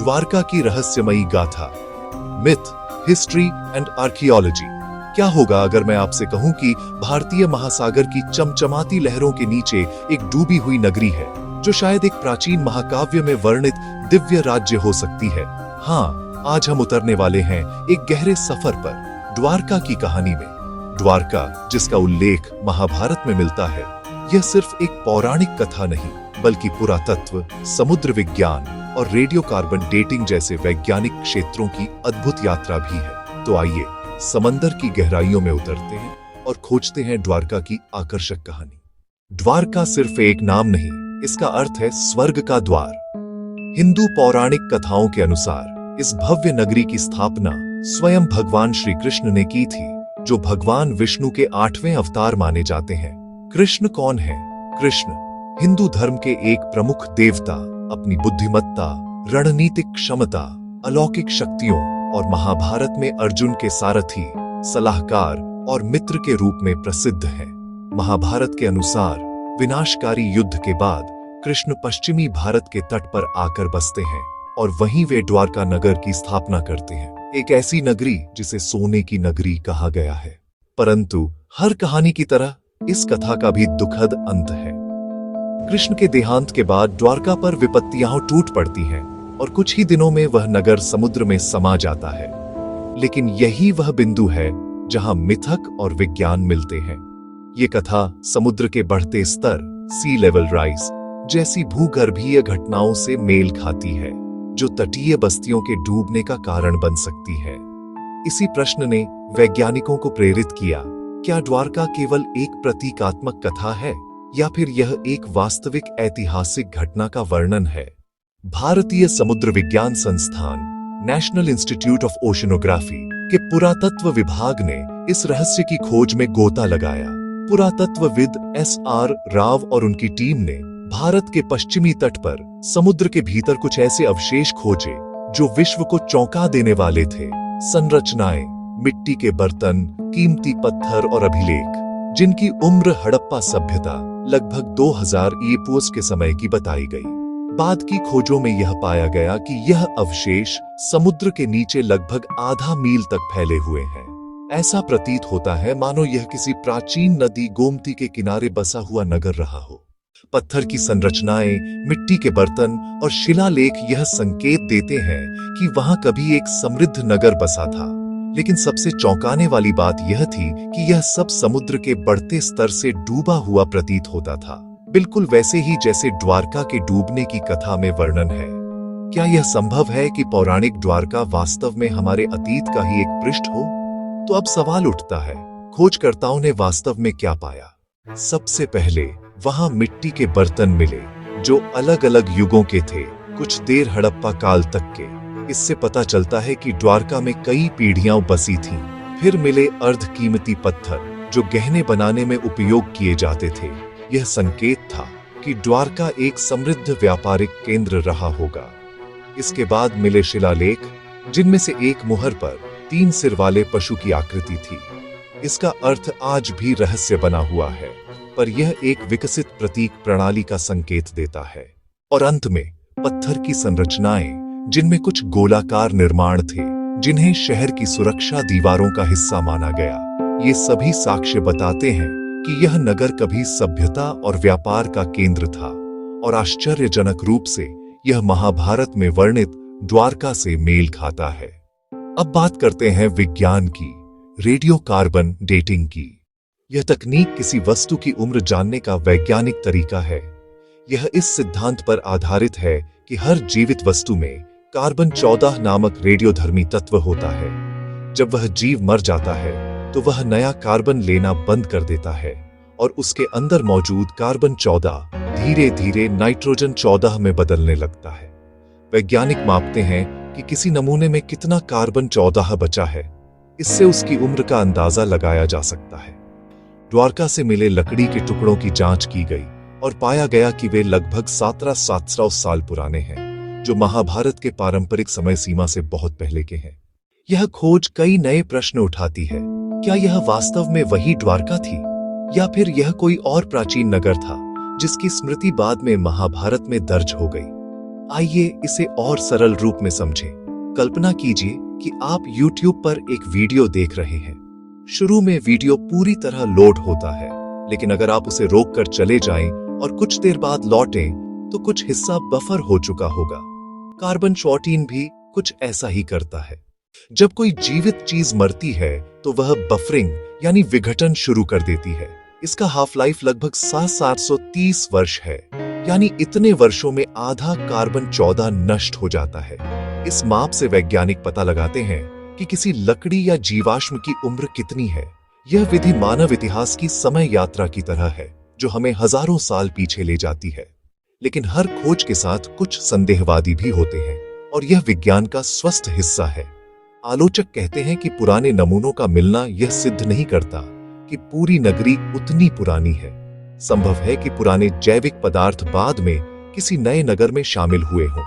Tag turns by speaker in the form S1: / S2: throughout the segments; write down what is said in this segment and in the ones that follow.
S1: द्वारका की रहस्यमयी गाथा, मिथ, हिस्ट्री एंड आर्कियोलॉजी। क्या होगा अगर मैं आपसे कहूं कि भारतीय महासागर की चमचमाती लहरों के नीचे एक डूबी हुई नगरी है जो शायद एक प्राचीन महाकाव्य में वर्णित दिव्य राज्य हो सकती है। हाँ, आज हम उतरने वाले हैं एक गहरे सफर पर, द्वारका की कहानी में। द्वारका, जिसका उल्लेख महाभारत में मिलता है, यह सिर्फ एक पौराणिक कथा नहीं, बल्कि पुरातत्व, समुद्र विज्ञान और रेडियो कार्बन डेटिंग जैसे वैज्ञानिक क्षेत्रों की अद्भुत यात्रा भी है। तो आइए समंदर की गहराइयों में उतरते हैं और खोजते हैं द्वारका की आकर्षक कहानी। द्वारका सिर्फ एक नाम नहीं, इसका अर्थ है स्वर्ग का द्वार। हिंदू पौराणिक कथाओं के अनुसार इस भव्य नगरी की स्थापना स्वयं भगवान श्री कृष्ण ने की थी, जो भगवान विष्णु के 8वें अवतार माने जाते हैं। कृष्ण कौन है? कृष्ण हिंदू धर्म के एक प्रमुख देवता, अपनी बुद्धिमत्ता, रणनीतिक क्षमता, अलौकिक शक्तियों और महाभारत में अर्जुन के सारथी, सलाहकार और मित्र के रूप में प्रसिद्ध हैं। महाभारत के अनुसार विनाशकारी युद्ध के बाद कृष्ण पश्चिमी भारत के तट पर आकर बसते हैं और वहीं वे द्वारका नगर की स्थापना करते हैं, एक ऐसी नगरी जिसे सोने की नगरी कहा गया है। परंतु हर कहानी की तरह इस कथा का भी दुखद अंत है। कृष्ण के देहांत के बाद द्वारका पर विपत्तियां टूट पड़ती हैं और कुछ ही दिनों में वह नगर समुद्र में समा जाता है। लेकिन यही वह बिंदु है जहां मिथक और विज्ञान मिलते हैं। ये कथा समुद्र के बढ़ते स्तर, सी लेवल राइज जैसी भूगर्भीय घटनाओं से मेल खाती है, जो तटीय बस्तियों के डूबने का कारण बन सकती है। इसी प्रश्न ने वैज्ञानिकों को प्रेरित किया, क्या द्वारका केवल एक प्रतीकात्मक कथा है या फिर यह एक वास्तविक ऐतिहासिक घटना का वर्णन है? भारतीय समुद्र विज्ञान संस्थान, नेशनल इंस्टीट्यूट ऑफ ओशनोग्राफी के पुरातत्व विभाग ने इस रहस्य की खोज में गोता लगाया। पुरातत्वविद एस.आर. राव और उनकी टीम ने भारत के पश्चिमी तट पर समुद्र के भीतर कुछ ऐसे अवशेष खोजे जो विश्व को चौंका देने वाले थे। संरचनाएं, मिट्टी के बर्तन, कीमती पत्थर और अभिलेख, जिनकी उम्र हड़प्पा सभ्यता लगभग 2000 ईपू के समय की बताई गई। बाद की खोजों में यह पाया गया कि यह अवशेष समुद्र के नीचे लगभग आधा मील तक फैले हुए हैं। ऐसा प्रतीत होता है मानो यह किसी प्राचीन नदी गोमती के किनारे बसा हुआ नगर रहा हो। पत्थर की संरचनाएं, मिट्टी के बर्तन और शिलालेख यह संकेत देते हैं कि वहां कभी एक समृद्ध नगर बसा था। लेकिन सबसे चौंकाने वाली बात यह थी कि यह सब समुद्र के बढ़ते स्तर से डूबा हुआ प्रतीत होता था, बिल्कुल वैसे ही जैसे द्वारका के डूबने की कथा में वर्णन है। क्या यह संभव है कि पौराणिक द्वारका वास्तव में हमारे अतीत का ही एक पृष्ठ हो? तो अब सवाल उठता है, खोजकर्ताओं ने वास्तव में क्या पाया? सबसे पहले वहां मिट्टी के बर्तन मिले जो अलग अलग युगों के थे, कुछ देर हड़प्पा काल तक के। इससे पता चलता है कि द्वारका में कई पीढ़ियां बसी थीं। फिर मिले अर्ध कीमती पत्थर जो गहने बनाने में उपयोग किए जाते थे। यह संकेत था कि द्वारका एक समृद्ध व्यापारिक केंद्र रहा होगा। इसके बाद मिले शिलालेख, जिनमें से एक मुहर पर 3 सिर वाले पशु की आकृति थी। इसका अर्थ आज भी रहस्य बना हुआ है, पर यह एक विकसित प्रतीक प्रणाली का संकेत देता है। और अंत में पत्थर की संरचनाएं, जिनमें कुछ गोलाकार निर्माण थे, जिन्हें शहर की सुरक्षा दीवारों का हिस्सा माना गया। ये सभी साक्ष्य बताते हैं कि यह नगर कभी सभ्यता और व्यापार का केंद्र था, और आश्चर्यजनक रूप से यह महाभारत में वर्णित द्वारका से मेल खाता है। अब बात करते हैं विज्ञान की, रेडियो कार्बन डेटिंग की। यह तकनीक किसी वस्तु की उम्र जानने का वैज्ञानिक तरीका है। यह इस सिद्धांत पर आधारित है कि हर जीवित वस्तु में कार्बन 14 नामक रेडियोधर्मी तत्व होता है। जब वह जीव मर जाता है तो वह नया कार्बन लेना बंद कर देता है और उसके अंदर मौजूद कार्बन 14 धीरे धीरे नाइट्रोजन 14 में बदलने लगता है। वैज्ञानिक मापते हैं कि किसी नमूने में कितना कार्बन 14 बचा है। इससे उसकी उम्र का अंदाजा लगाया जा सकता है। द्वारका से मिले लकड़ी के टुकड़ों की जांच की गई और पाया गया कि वे लगभग 1700 साल पुराने हैं, जो महाभारत के पारंपरिक समय सीमा से बहुत पहले के हैं। यह खोज कई नए प्रश्न उठाती है। क्या यह वास्तव में वही द्वारका थी या फिर यह कोई और प्राचीन नगर था जिसकी स्मृति बाद में महाभारत में दर्ज हो गई? आइए इसे और सरल रूप में समझें। कल्पना कीजिए कि आप YouTube पर एक वीडियो देख रहे हैं। शुरू में वीडियो पूरी तरह लोड होता है, लेकिन अगर आप उसे रोककर चले जाएं और कुछ देर बाद लौटें, तो कुछ हिस्सा बफर हो चुका होगा। कार्बन 14 भी कुछ ऐसा ही करता है। जब कोई जीवित चीज मरती है तो वह बफरिंग यानी विघटन शुरू कर देती है। इसका हाफ लाइफ लगभग 730 वर्ष है, यानी इतने वर्षों में आधा कार्बन 14 नष्ट हो जाता है। इस माप से वैज्ञानिक पता लगाते हैं कि किसी लकड़ी या जीवाश्म की उम्र कितनी है। यह विधि मानव इतिहास की समय यात्रा की तरह है, जो हमें हजारों साल पीछे ले जाती है। लेकिन हर खोज के साथ कुछ संदेहवादी भी होते हैं, और यह विज्ञान का स्वस्थ हिस्सा है। आलोचक कहते हैं कि पुराने नमूनों का मिलना यह सिद्ध नहीं करता कि पूरी नगरी उतनी पुरानी है। संभव है कि पुराने जैविक पदार्थ बाद में किसी नए नगर में शामिल हुए हों।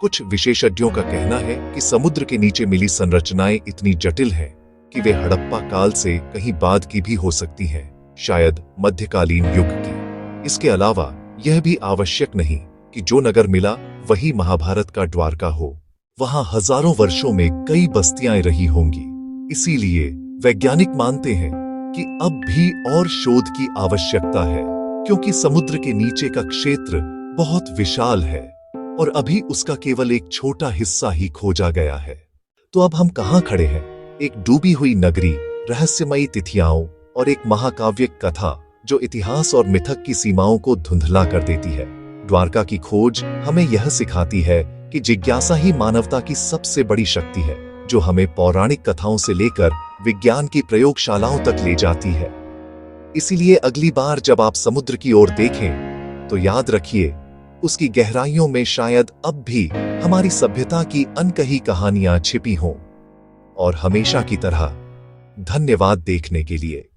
S1: कुछ विशेषज्ञों का कहना है कि समुद्र के नीचे मिली संरचनाएं इतनी जटिल हैं कि वे हड़प्पा काल से कहीं बाद की भी हो सकती हैं, शायद मध्यकालीन युग की। इसके अलावा यह भी आवश्यक नहीं कि जो नगर मिला वही महाभारत का द्वारका हो। वहां हजारों वर्षों में कई बस्तियां रही होंगी। इसीलिए वैज्ञानिक मानते हैं कि अब भी और शोध की आवश्यकता है, क्योंकि समुद्र के नीचे का क्षेत्र बहुत विशाल है और अभी उसका केवल एक छोटा हिस्सा ही खोजा गया है। तो अब हम कहां खड़े हैं? एक डूबी हुई नगरी, रहस्यमयी तिथियाओं और एक महाकाव्यिक कथा जो इतिहास और मिथक की सीमाओं को धुंधला कर देती है। द्वारका की खोज हमें यह सिखाती है कि जिज्ञासा ही मानवता की सबसे बड़ी शक्ति है, जो हमें पौराणिक कथाओं से लेकर विज्ञान की प्रयोगशालाओं तक ले जाती है। इसीलिए अगली बार जब आप समुद्र की ओर देखें, तो याद रखिए, उसकी गहराइयों में शायद अब भी हमारी सभ्यता की अनकही कहानियां छिपी हों। और हमेशा की तरह धन्यवाद देखने के लिए।